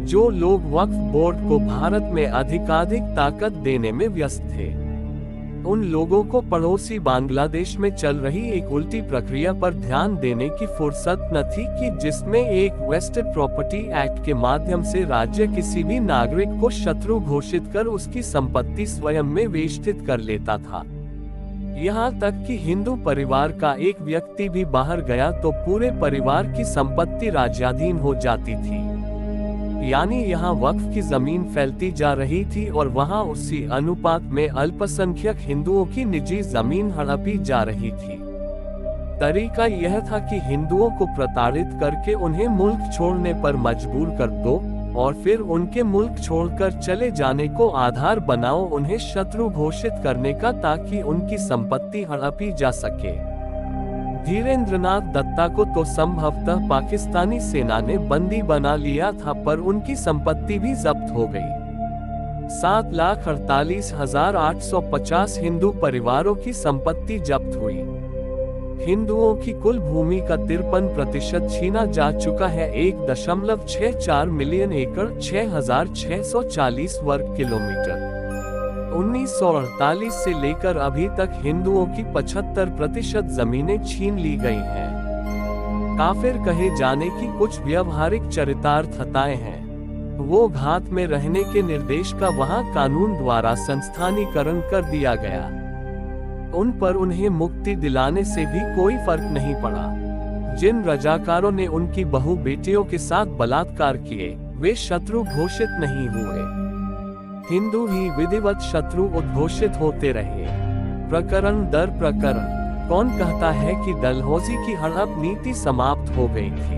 जो लोग वक्फ बोर्ड को भारत में अधिकाधिक ताकत देने में व्यस्त थे। उन लोगों को पड़ोसी बांग्लादेश में चल रही एक उल्टी प्रक्रिया पर ध्यान देने की फुर्सत न थी कि जिसमें एक वेस्टेड प्रॉपर्टी एक्ट के माध्यम से राज्य किसी भी नागरिक को शत्रु घोषित कर उसकी संपत्ति स्वयं में वेष्टित कर लेता था। यहाँ तक कि हिंदू परिवार का एक व्यक्ति भी बाहर गया तो पूरे परिवार की संपत्ति राज्याधीन हो जाती थी। यानी यहाँ वक्फ की जमीन फैलती जा रही थी और वहाँ उसी अनुपात में अल्पसंख्यक हिंदुओं की निजी जमीन हड़पी जा रही थी। तरीका यह था कि हिंदुओं को प्रताड़ित करके उन्हें मुल्क छोड़ने पर मजबूर कर दो और फिर उनके मुल्क छोड़कर चले जाने को आधार बनाओ उन्हें शत्रु घोषित करने का, ताकि उनकी संपत्ति हड़पी जा सके। धीरेंद्रनाथ दत्ता को तो संभवतः पाकिस्तानी सेना ने बंदी बना लिया था, पर उनकी संपत्ति भी जब्त हो गई। 7,48,850 हिंदू परिवारों की संपत्ति जब्त हुई। हिंदुओं की कुल भूमि का 53% छीना जा चुका है। 1.64 मिलियन एकड़ 6,640 वर्ग किलोमीटर। 1948 से लेकर अभी तक हिंदुओं की 75% जमीनें छीन ली गई हैं। काफिर कहे जाने की कुछ व्यवहारिक चरितार्थताएं हैं। वो घात में रहने के निर्देश का वहां कानून द्वारा संस्थानीकरण कर दिया गया। उन पर उन्हें मुक्ति दिलाने से भी कोई फर्क नहीं पड़ा। जिन रजाकारों ने उनकी बहु बेटियों के साथ बलात्कार किए, वे शत्रु घोषित नहीं हुए। हिंदू ही विधिवत शत्रु उद्घोषित होते रहे। प्रकरण दर प्रकरण कौन कहता है कि डलहौजी की हड़प नीति समाप्त हो गई थी।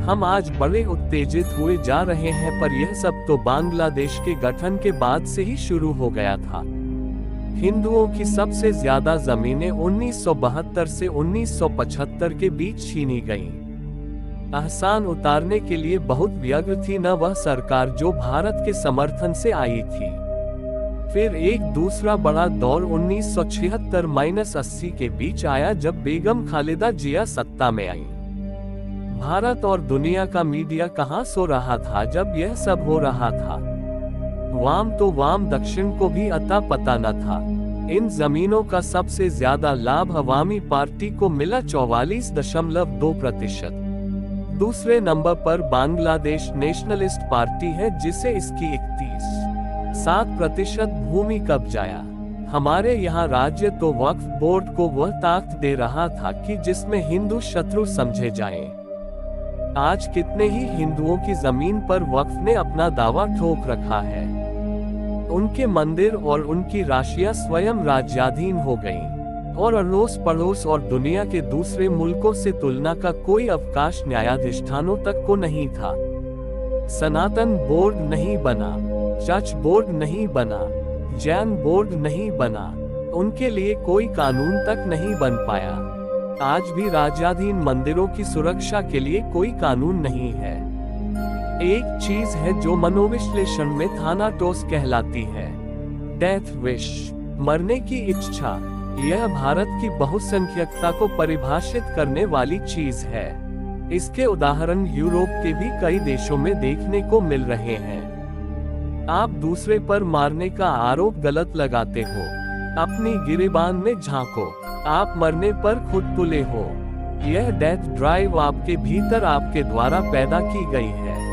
हम आज बड़े उत्तेजित हुए जा रहे हैं, पर यह सब तो बांग्लादेश के गठन के बाद से ही शुरू हो गया था। हिंदुओं की सबसे ज्यादा जमीनें 1972 से 1975 के बीच छीनी गईं। एहसान उतारने के लिए बहुत व्यग्र थी न वह सरकार जो भारत के समर्थन से आई थी। फिर एक दूसरा बड़ा दौर 1976-80 के बीच आया, जब बेगम खालिदा जिया सत्ता में आई। भारत और दुनिया का मीडिया कहां सो रहा था जब यह सब हो रहा था। वाम तो वाम, दक्षिण को भी अता पता न था। इन जमीनों का सबसे ज्यादा लाभ अवामी पार्टी को मिला 44.2%। दूसरे नंबर पर बांग्लादेश नेशनलिस्ट पार्टी है, जिसे इसकी 31.7% भूमि कब्जाया। हमारे यहाँ राज्य तो वक्फ बोर्ड को वह ताकत दे रहा था कि जिसमें हिंदू शत्रु समझे जाएं। आज कितने ही हिंदुओं की जमीन पर वक्फ ने अपना दावा ठोक रखा है। उनके मंदिर और उनकी राशियां स्वयं राज्याधीन हो गईं। और अड़ोस पड़ोस और दुनिया के दूसरे मुल्कों से तुलना का कोई अवकाश न्यायाधिष्ठानों तक को नहीं था। सनातन बोर्ड नहीं बना, चर्च बोर्ड नहीं बना, जैन बोर्ड नहीं बना, उनके लिए कोई कानून तक नहीं बन पाया। आज भी राज्याधीन मंदिरों की सुरक्षा के लिए कोई कानून नहीं है। एक चीज है जो मनोविश्लेषण में थानाटोस कहलाती है, डेथ विश, मरने की इच्छा। यह भारत की बहुसंख्यकता को परिभाषित करने वाली चीज है। इसके उदाहरण यूरोप के भी कई देशों में देखने को मिल रहे हैं। आप दूसरे पर मारने का आरोप गलत लगाते हो, अपनी गिरेबान में झांको। आप मरने पर खुद तुले हो। यह डेथ ड्राइव आपके भीतर आपके द्वारा पैदा की गई है।